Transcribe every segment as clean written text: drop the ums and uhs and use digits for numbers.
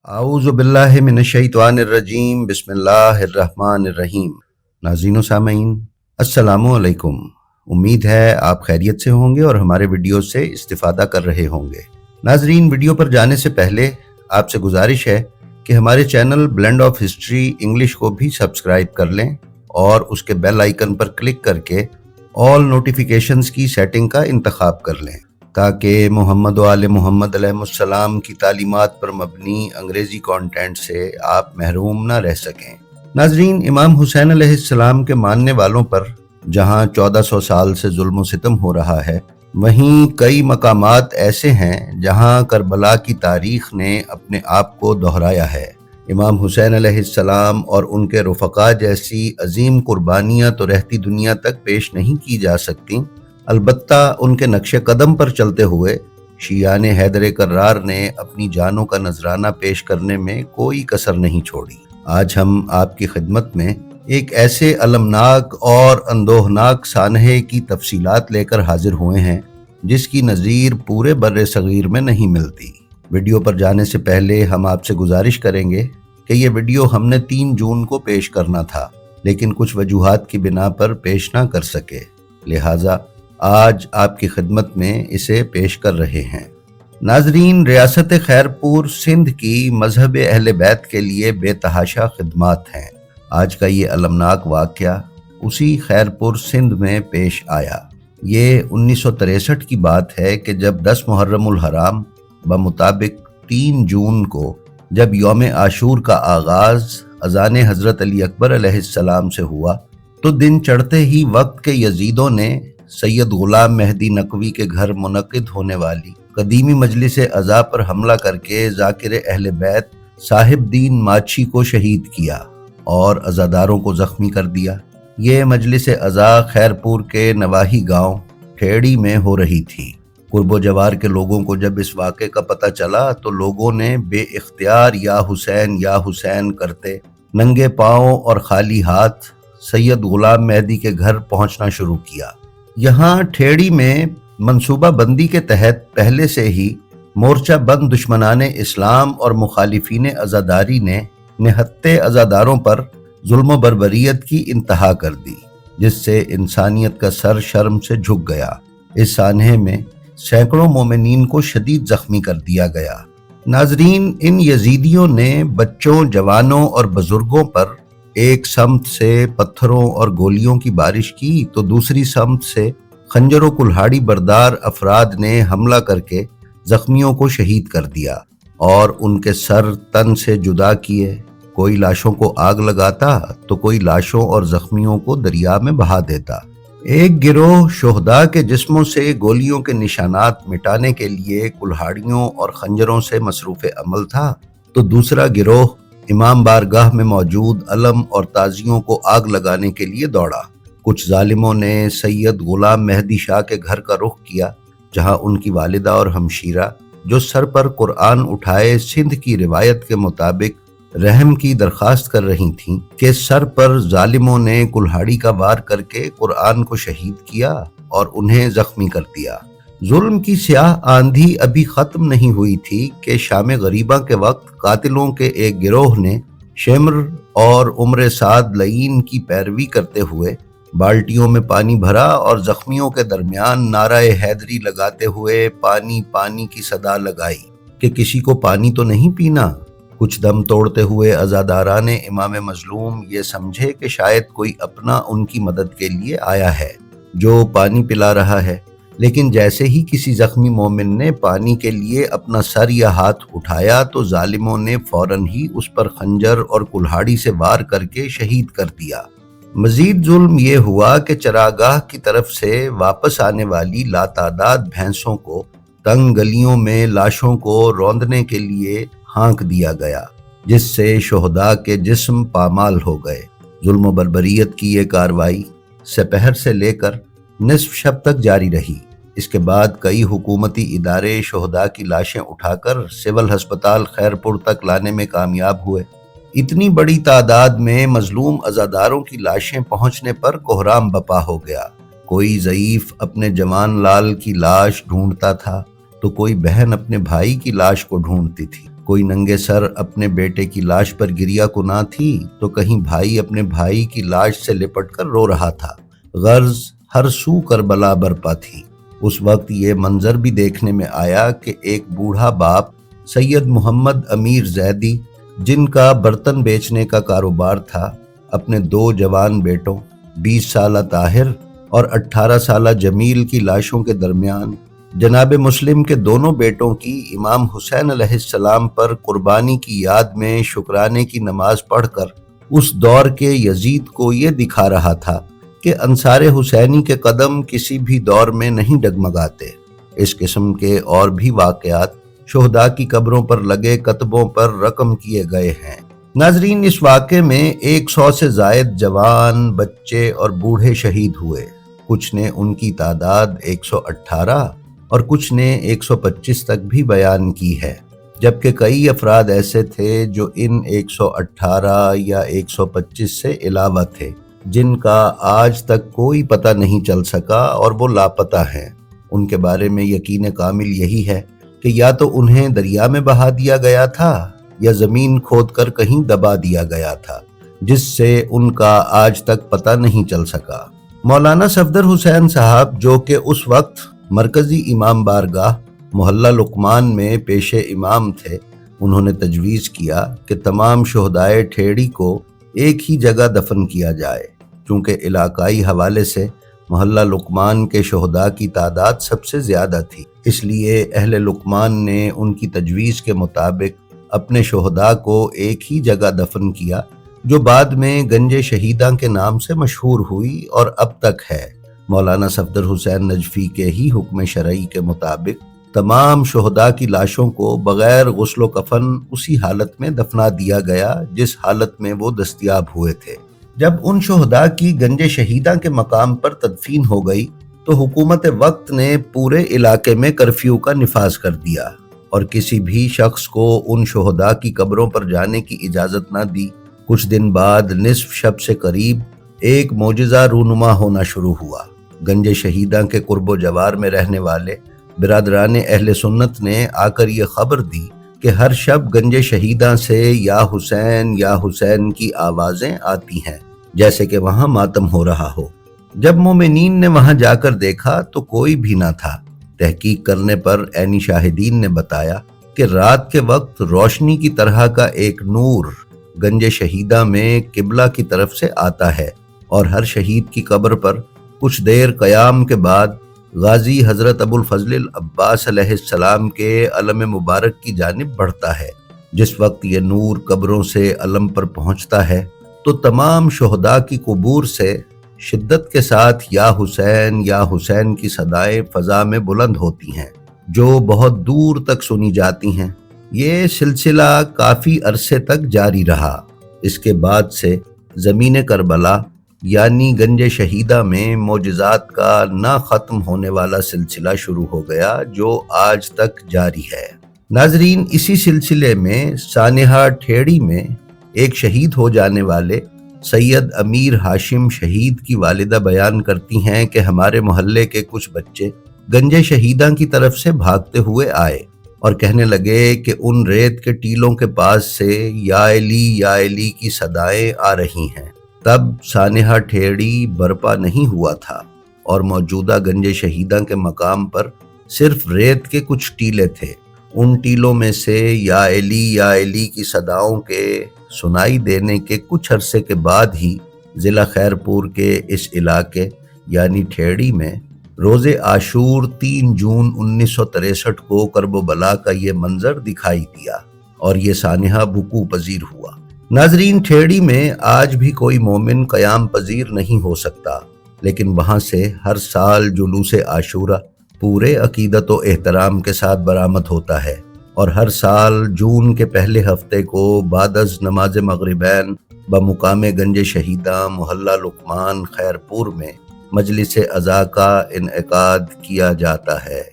اعوذ باللہ من الشیطان الرجیم بسم اللہ الرحمن الرحیم۔ ناظرین و سامعین السلام علیکم۔ امید ہے آپ خیریت سے ہوں گے اور ہمارے ویڈیو سے استفادہ کر رہے ہوں گے۔ ناظرین، ویڈیو پر جانے سے پہلے آپ سے گزارش ہے کہ ہمارے channel blend of history English کو بھی سبسکرائب کر لیں اور اس کے بیل آئیکن پر کلک کر کے آل نوٹیفیکیشنز کی سیٹنگ کا انتخاب کر لیں تاکہ محمد و آل محمد علیہ السلام کی تعلیمات پر مبنی انگریزی کانٹینٹ سے آپ محروم نہ رہ سکیں۔ ناظرین، امام حسین علیہ السلام کے ماننے والوں پر جہاں 1400 سال سے ظلم و ستم ہو رہا ہے، وہیں کئی مقامات ایسے ہیں جہاں کربلا کی تاریخ نے اپنے آپ کو دہرایا ہے۔ امام حسین علیہ السلام اور ان کے رفقا جیسی عظیم قربانیاں تو رہتی دنیا تک پیش نہیں کی جا سکتی، البتہ ان کے نقش قدم پر چلتے ہوئے شیعان حیدر کرار نے اپنی جانوں کا نذرانہ پیش کرنے میں کوئی کسر نہیں چھوڑی۔ آج ہم آپ کی خدمت میں ایک ایسے المناک اور اندوہناک سانحے کی تفصیلات لے کر حاضر ہوئے ہیں جس کی نظیر پورے بر صغیر میں نہیں ملتی۔ ویڈیو پر جانے سے پہلے ہم آپ سے گزارش کریں گے کہ یہ ویڈیو ہم نے 3 جون کو پیش کرنا تھا، لیکن کچھ وجوہات کی بنا پر پیش نہ کر سکے، لہٰذا آج آپ کی خدمت میں اسے پیش کر رہے ہیں۔ ناظرین، ریاست خیرپور سندھ کی مذہب اہل بیت کے لیے بے تحاشا خدمات ہیں۔ آج کا یہ المناک واقعہ اسی خیرپور سندھ میں پیش آیا۔ یہ 1963 کی بات ہے کہ جب 10 محرم الحرام بمطابق 3 جون کو جب یوم عاشور کا آغاز اذان حضرت علی اکبر علیہ السلام سے ہوا تو دن چڑھتے ہی وقت کے یزیدوں نے سید غلام مہدی نقوی کے گھر منعقد ہونے والی قدیمی مجلس عزا پر حملہ کر کے ذاکر اہل بیت صاحب دین ماچھی کو شہید کیا اور عزاداروں کو زخمی کر دیا۔ یہ مجلس عزا خیرپور کے نواحی گاؤں ٹھیڑی میں ہو رہی تھی۔ قرب و جوار کے لوگوں کو جب اس واقعے کا پتہ چلا تو لوگوں نے بے اختیار یا حسین کرتے ننگے پاؤں اور خالی ہاتھ سید غلام مہدی کے گھر پہنچنا شروع کیا۔ یہاں ٹھیڑی میں منصوبہ بندی کے تحت پہلے سے ہی مورچہ بند دشمنان اسلام اور مخالفین عزاداری نے نہتے عزاداروں پر ظلم و بربریت کی انتہا کر دی، جس سے انسانیت کا سر شرم سے جھک گیا۔ اس سانحے میں سینکڑوں مومنین کو شدید زخمی کر دیا گیا۔ ناظرین، ان یزیدیوں نے بچوں، جوانوں اور بزرگوں پر ایک سمت سے پتھروں اور گولیوں کی بارش کی تو دوسری سمت سے خنجر و کلہاڑی بردار افراد نے حملہ کر کے زخمیوں کو شہید کر دیا اور ان کے سر تن سے جدا کیے۔ کوئی لاشوں کو آگ لگاتا تو کوئی لاشوں اور زخمیوں کو دریا میں بہا دیتا۔ ایک گروہ شہداء کے جسموں سے گولیوں کے نشانات مٹانے کے لیے کلہاڑیوں اور خنجروں سے مصروف عمل تھا تو دوسرا گروہ امام بارگاہ میں موجود علم اور تازیوں کو آگ لگانے کے لیے دوڑا۔ کچھ ظالموں نے سید غلام مہدی شاہ کے گھر کا رخ کیا، جہاں ان کی والدہ اور ہمشیرہ جو سر پر قرآن اٹھائے سندھ کی روایت کے مطابق رحم کی درخواست کر رہی تھیں کہ سر پر ظالموں نے کلہاڑی کا وار کر کے قرآن کو شہید کیا اور انہیں زخمی کر دیا۔ ظلم کی سیاہ آندھی ابھی ختم نہیں ہوئی تھی کہ شام غریبہ کے وقت قاتلوں کے ایک گروہ نے شمر اور عمر سعد لعین کی پیروی کرتے ہوئے بالٹیوں میں پانی بھرا اور زخمیوں کے درمیان نعرہ حیدری لگاتے ہوئے پانی پانی کی صدا لگائی کہ کسی کو پانی تو نہیں پینا۔ کچھ دم توڑتے ہوئے عزاداران امام مظلوم یہ سمجھے کہ شاید کوئی اپنا ان کی مدد کے لیے آیا ہے جو پانی پلا رہا ہے، لیکن جیسے ہی کسی زخمی مومن نے پانی کے لیے اپنا سر یا ہاتھ اٹھایا تو ظالموں نے فوراً ہی اس پر خنجر اور کلہاڑی سے وار کر کے شہید کر دیا۔ مزید ظلم یہ ہوا کہ چراگاہ کی طرف سے واپس آنے والی لاتعداد بھینسوں کو تنگ گلیوں میں لاشوں کو روندنے کے لیے ہانک دیا گیا، جس سے شہداء کے جسم پامال ہو گئے۔ ظلم و بربریت کی یہ کارروائی سپہر سے لے کر نصف شب تک جاری رہی۔ اس کے بعد کئی حکومتی ادارے شہداء کی لاشیں اٹھا کر سول ہسپتال خیرپور تک لانے میں کامیاب ہوئے۔ اتنی بڑی تعداد میں مظلوم عزاداروں کی لاشیں پہنچنے پر کوہرام بپا ہو گیا۔ کوئی ضعیف اپنے جوان لال کی لاش ڈھونڈتا تھا تو کوئی بہن اپنے بھائی کی لاش کو ڈھونڈتی تھی۔ کوئی ننگے سر اپنے بیٹے کی لاش پر گریا کناں تھی تو کہیں بھائی اپنے بھائی کی لاش سے لپٹ کر رو رہا تھا۔ غرض ہر سو کربلا برپا تھی۔ اس وقت یہ منظر بھی دیکھنے میں آیا کہ ایک بوڑھا باپ سید محمد امیر زیدی، جن کا برتن بیچنے کا کاروبار تھا، اپنے 2 جوان بیٹوں 20 سالہ طاہر اور 18 سالہ جمیل کی لاشوں کے درمیان جناب مسلم کے دونوں بیٹوں کی امام حسین علیہ السلام پر قربانی کی یاد میں شکرانے کی نماز پڑھ کر اس دور کے یزید کو یہ دکھا رہا تھا کہ انصار حسینی کے قدم کسی بھی دور میں نہیں ڈگمگاتے۔ اس قسم کے اور بھی واقعات شہداء کی قبروں پر لگے کتبوں پر رقم کیے گئے ہیں۔ ناظرین، اس واقعے میں 100 سے زائد جوان، بچے اور بوڑھے شہید ہوئے۔ کچھ نے ان کی تعداد 118 اور کچھ نے 125 تک بھی بیان کی ہے، جبکہ کئی افراد ایسے تھے جو ان 118 یا 125 سے علاوہ تھے، جن کا آج تک کوئی پتہ نہیں چل سکا اور وہ لاپتہ ہیں۔ ان کے بارے میں یقین کامل یہی ہے کہ یا تو انہیں دریا میں بہا دیا گیا تھا یا زمین کھود کر کہیں دبا دیا گیا تھا، جس سے ان کا آج تک پتہ نہیں چل سکا۔ مولانا صفدر حسین صاحب، جو کہ اس وقت مرکزی امام بارگاہ محلہ لقمان میں پیش امام تھے، انہوں نے تجویز کیا کہ تمام شہدائے ٹھیڑی کو ایک ہی جگہ دفن کیا جائے۔ چونکہ علاقائی حوالے سے محلہ لقمان کے شہداء کی تعداد سب سے زیادہ تھی، اس لیے اہل لقمان نے ان کی تجویز کے مطابق اپنے شہداء کو ایک ہی جگہ دفن کیا، جو بعد میں گنج شہیداں کے نام سے مشہور ہوئی اور اب تک ہے۔ مولانا صفدر حسین نجفی کے ہی حکم شرعی کے مطابق تمام شہداء کی لاشوں کو بغیر غسل و کفن اسی حالت میں دفنا دیا گیا جس حالت میں وہ دستیاب ہوئے تھے۔ جب ان شہداء کی گنج شہیداں کے مقام پر تدفین ہو گئی تو حکومت وقت نے پورے علاقے میں کرفیو کا نفاذ کر دیا اور کسی بھی شخص کو ان شہداء کی قبروں پر جانے کی اجازت نہ دی۔ کچھ دن بعد نصف شب سے قریب ایک معجزہ رونما ہونا شروع ہوا۔ گنج شہیداں کے قرب و جوار میں رہنے والے برادران اہل سنت نے آ کر یہ خبر دی کہ ہر شب گنج شہیداں سے یا حسین کی آوازیں آتی ہیں، جیسے کہ وہاں ماتم ہو رہا ہو۔ جب مومنین نے وہاں جا کر دیکھا تو کوئی بھی نہ تھا۔ تحقیق کرنے پر عینی شاہدین نے بتایا کہ رات کے وقت روشنی کی طرح کا ایک نور گنج شہیداں میں قبلہ کی طرف سے آتا ہے اور ہر شہید کی قبر پر کچھ دیر قیام کے بعد غازی حضرت ابو الفضل العباس علیہ السلام کے علم مبارک کی جانب بڑھتا ہے۔ جس وقت یہ نور قبروں سے علم پر پہنچتا ہے تو تمام شہداء کی قبور سے شدت کے ساتھ یا حسین کی صدائیں فضا میں بلند ہوتی ہیں، جو بہت دور تک سنی جاتی ہیں۔ یہ سلسلہ کافی عرصے تک جاری رہا۔ اس کے بعد سے زمین کربلا یعنی گنج شہیدہ میں معجزات کا نہ ختم ہونے والا سلسلہ شروع ہو گیا، جو آج تک جاری ہے۔ ناظرین، اسی سلسلے میں سانحہ ٹھیڑی میں ایک شہید ہو جانے والے سید امیر ہاشم شہید کی والدہ بیان کرتی ہیں کہ ہمارے محلے کے کچھ بچے گنج شہیداں کی طرف سے بھاگتے ہوئے آئے اور کہنے لگے کہ ان ریت کے ٹیلوں کے پاس سے یا علی کی صدائیں آ رہی ہیں۔ تب سانحہ ٹھیڑی برپا نہیں ہوا تھا اور موجودہ گنج شہیداں کے مقام پر صرف ریت کے کچھ ٹیلے تھے۔ ان ٹیلوں میں سے یا علی کی صداؤں کے سنائی دینے کے کچھ عرصے کے بعد ہی ضلع خیرپور کے اس علاقے یعنی ٹھیڑی میں روز عاشور 3 جون 1963 کو کرب و بلا کا یہ منظر دکھائی دیا اور یہ سانحہ وقوع پذیر ہوا۔ ناظرین، ٹھیڑی میں آج بھی کوئی مومن قیام پذیر نہیں ہو سکتا، لیکن وہاں سے ہر سال جلوس عاشورہ پورے عقیدت و احترام کے ساتھ برآمد ہوتا ہے اور ہر سال جون کے پہلے ہفتے کو بعد از نماز مغربین بمقام گنج شہیداں محلہ لقمان خیرپور میں مجلس عزا کا انعقاد کیا جاتا ہے۔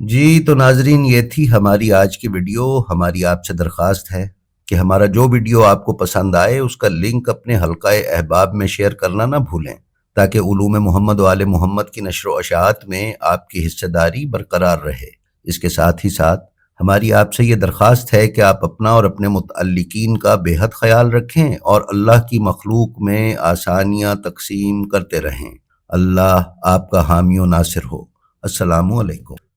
جی تو ناظرین، یہ تھی ہماری آج کی ویڈیو۔ ہماری آپ سے درخواست ہے کہ ہمارا جو ویڈیو آپ کو پسند آئے اس کا لنک اپنے حلقہ احباب میں شیئر کرنا نہ بھولیں، تاکہ علوم محمد و آل محمد کی نشر و اشاعت میں آپ کی حصہ داری برقرار رہے۔ اس کے ساتھ ہی ساتھ ہماری آپ سے یہ درخواست ہے کہ آپ اپنا اور اپنے متعلقین کا بے حد خیال رکھیں اور اللہ کی مخلوق میں آسانیاں تقسیم کرتے رہیں۔ اللہ آپ کا حامی و ناصر ہو۔ السلام علیکم۔